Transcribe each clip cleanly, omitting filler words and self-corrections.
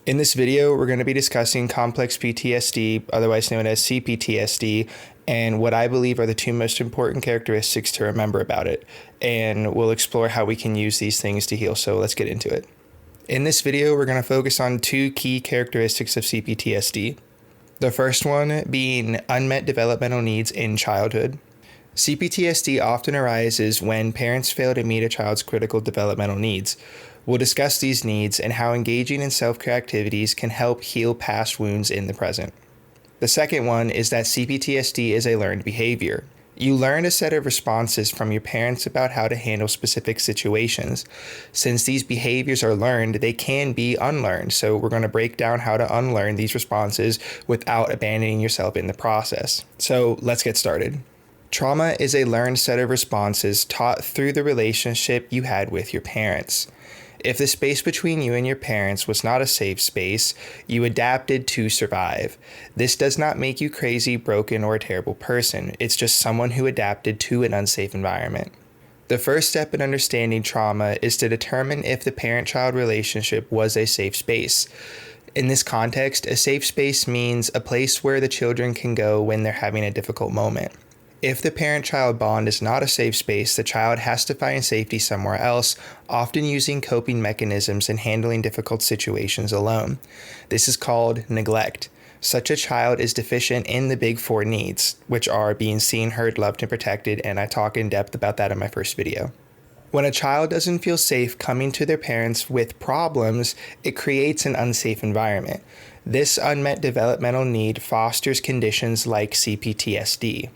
In this video, we're going to be discussing complex PTSD, otherwise known as CPTSD, and what I believe are the two most important characteristics to remember about it. And we'll explore how we can use these things to heal. So let's get into it. In this video, we're going to focus on two key characteristics of CPTSD. The first one being unmet developmental needs in childhood. CPTSD often arises when parents fail to meet a child's critical developmental needs. We'll discuss these needs and how engaging in self-care activities can help heal past wounds in the present. The second one is that CPTSD is a learned behavior. You learn a set of responses from your parents about how to handle specific situations. Since these behaviors are learned, they can be unlearned. So we're going to break down how to unlearn these responses without abandoning yourself in the process. So let's get started. Trauma is a learned set of responses taught through the relationship you had with your parents. If the space between you and your parents was not a safe space, you adapted to survive. This does not make you crazy, broken, or a terrible person. It's just someone who adapted to an unsafe environment. The first step in understanding trauma is to determine if the parent-child relationship was a safe space. In this context, a safe space means a place where the children can go when they're having a difficult moment. If the parent-child bond is not a safe space, the child has to find safety somewhere else, often using coping mechanisms and handling difficult situations alone. This is called neglect. Such a child is deficient in the big four needs, which are being seen, heard, loved, and protected, and I talk in depth about that in my first video. When a child doesn't feel safe coming to their parents with problems, it creates an unsafe environment. This unmet developmental need fosters conditions like CPTSD.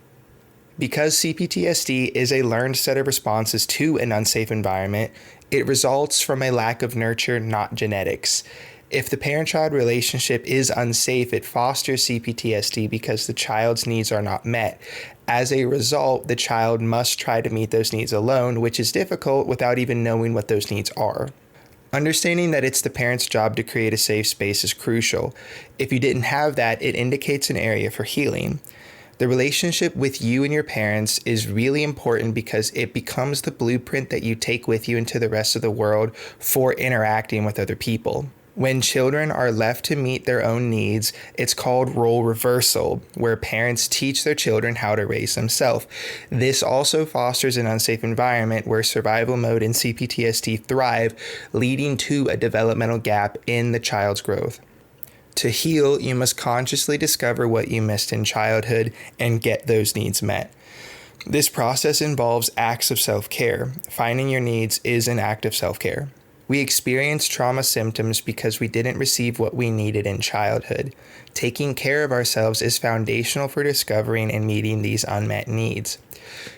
Because CPTSD is a learned set of responses to an unsafe environment, it results from a lack of nurture, not genetics. If the parent-child relationship is unsafe, it fosters CPTSD because the child's needs are not met. As a result, the child must try to meet those needs alone, which is difficult without even knowing what those needs are. Understanding that it's the parent's job to create a safe space is crucial. If you didn't have that, it indicates an area for healing. The relationship with you and your parents is really important because it becomes the blueprint that you take with you into the rest of the world for interacting with other people. When children are left to meet their own needs, it's called role reversal, where parents teach their children how to raise themselves. This also fosters an unsafe environment where survival mode and CPTSD thrive, leading to a developmental gap in the child's growth. To heal, you must consciously discover what you missed in childhood and get those needs met. This process involves acts of self-care. Finding your needs is an act of self-care. We experience trauma symptoms because we didn't receive what we needed in childhood. Taking care of ourselves is foundational for discovering and meeting these unmet needs.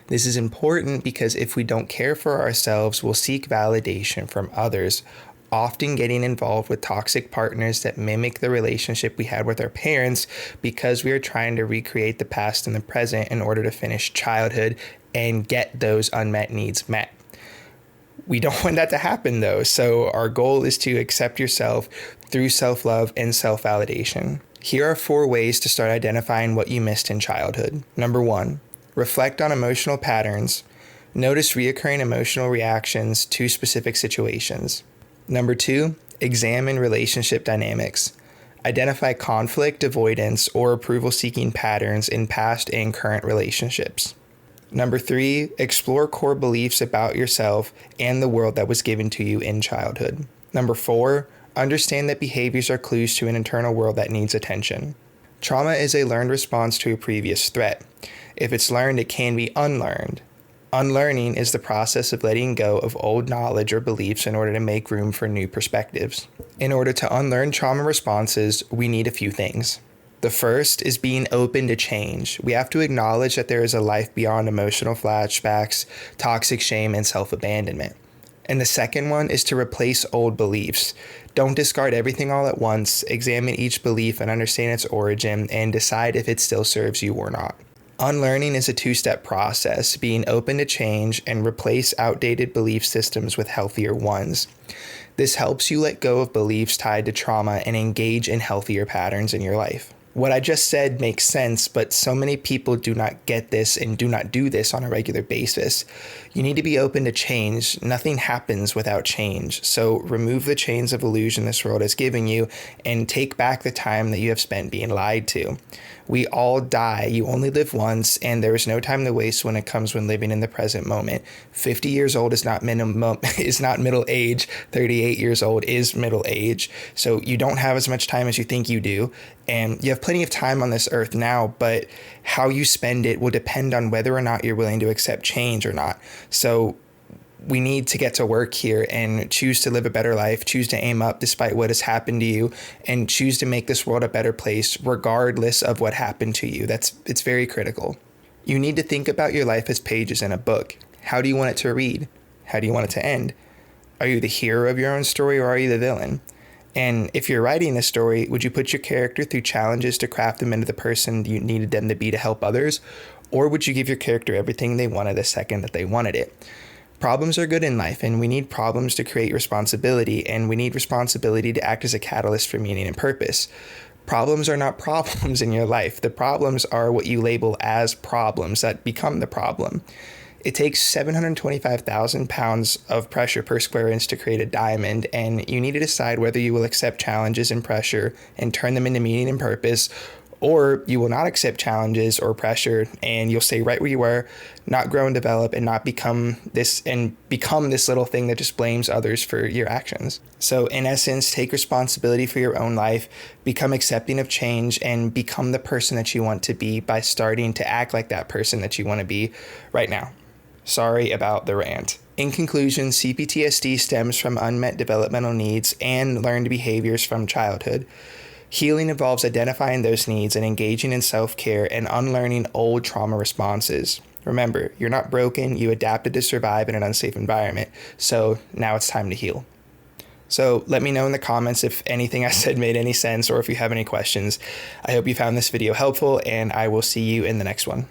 This is important because if we don't care for ourselves, we'll seek validation from others, often getting involved with toxic partners that mimic the relationship we had with our parents because we are trying to recreate the past and the present in order to finish childhood and get those unmet needs met. We don't want that to happen though, so our goal is to accept yourself through self-love and self-validation. Here are 4 ways to start identifying what you missed in childhood. Number 1, reflect on emotional patterns. Notice reoccurring emotional reactions to specific situations. Number 2, examine relationship dynamics. Identify conflict, avoidance, or approval-seeking patterns in past and current relationships. Number 3, explore core beliefs about yourself and the world that was given to you in childhood. Number 4, understand that behaviors are clues to an internal world that needs attention. Trauma is a learned response to a previous threat. If it's learned, it can be unlearned. Unlearning is the process of letting go of old knowledge or beliefs in order to make room for new perspectives. In order to unlearn trauma responses, we need a few things. The first is being open to change. We have to acknowledge that there is a life beyond emotional flashbacks, toxic shame, and self-abandonment. And the second one is to replace old beliefs. Don't discard everything all at once. Examine each belief and understand its origin and decide if it still serves you or not. Unlearning is a 2-step process, being open to change and replace outdated belief systems with healthier ones. This helps you let go of beliefs tied to trauma and engage in healthier patterns in your life. What I just said makes sense, but so many people do not get this and do not do this on a regular basis. You need to be open to change. Nothing happens without change. So remove the chains of illusion this world is giving you and take back the time that you have spent being lied to. We all die. You only live once, and there is no time to waste when living in the present moment. 50 years old is not middle age. 38 years old is middle age. So you don't have as much time as you think you do, and you have plenty of time on this earth now, but how you spend it will depend on whether or not you're willing to accept change or not. So we need to get to work here and choose to live a better life, choose to aim up despite what has happened to you, and choose to make this world a better place regardless of what happened to you. It's very critical. You need to think about your life as pages in a book. How do you want it to read? How do you want it to end? Are you the hero of your own story, or are you the villain? And if you're writing a story, would you put your character through challenges to craft them into the person you needed them to be to help others? Or would you give your character everything they wanted the second that they wanted it? Problems are good in life, and we need problems to create responsibility, and we need responsibility to act as a catalyst for meaning and purpose. Problems are not problems in your life. The problems are what you label as problems that become the problem. It takes 725,000 pounds of pressure per square inch to create a diamond, and you need to decide whether you will accept challenges and pressure and turn them into meaning and purpose, or you will not accept challenges or pressure and you'll stay right where you are, not grow and develop, and not become this little thing that just blames others for your actions. So in essence, take responsibility for your own life, become accepting of change, and become the person that you want to be by starting to act like that person that you want to be right now. Sorry about the rant. In conclusion, CPTSD stems from unmet developmental needs and learned behaviors from childhood. Healing involves identifying those needs and engaging in self-care and unlearning old trauma responses. Remember, you're not broken, you adapted to survive in an unsafe environment, so now it's time to heal. So let me know in the comments if anything I said made any sense or if you have any questions. I hope you found this video helpful, and I will see you in the next one.